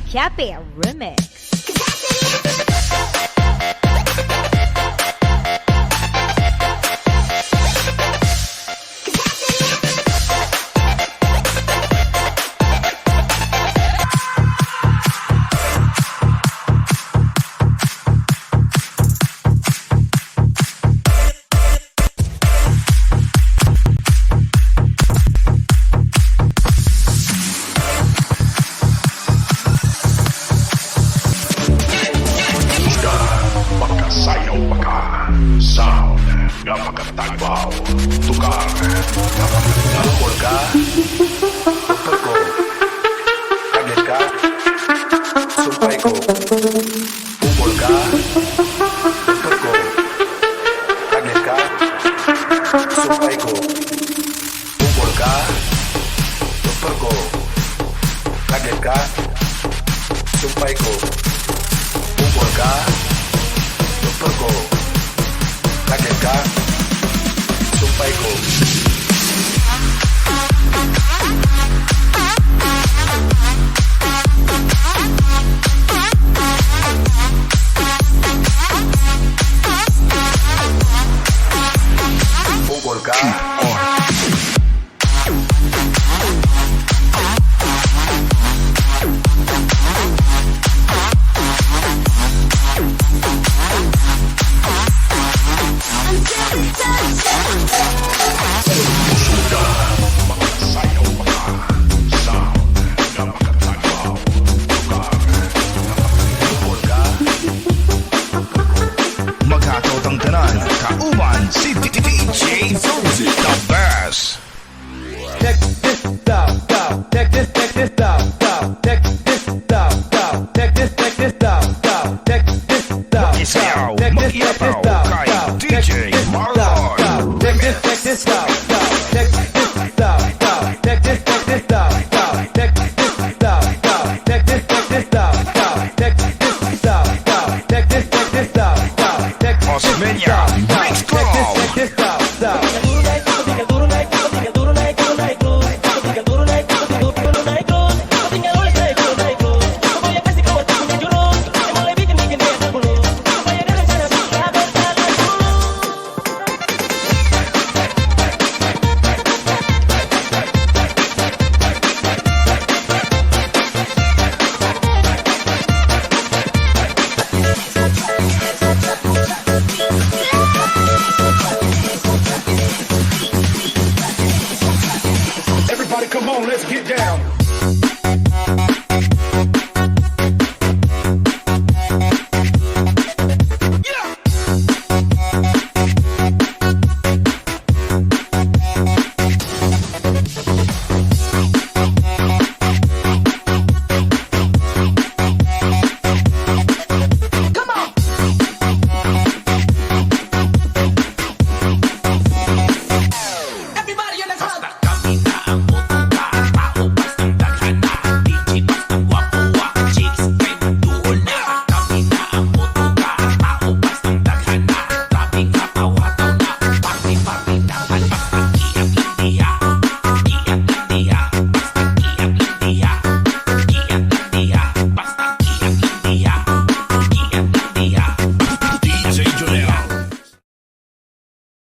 Happy Remix. Sayaw ka, sound nga makatagbaw, tukar nga makatagbaw ka, doktor ko, kaget ka, sumpay ko, bubol ka, doktor ko, kaget ka, sumpay ko, bubol ka, doktor ko, kaget ka, sumpay ko, bubol ka, doktor ko, kaget ka, sumpay ko. Pukul ka, Magkakautang tanan, kauban si DJ Zozy, the best. Check this out, out. Check this out, out. Check this out, out. Check this out, out. Check this out, Isayaw, out. Check mag-iyapaw kay DJ Marlon. Check this out, out. Check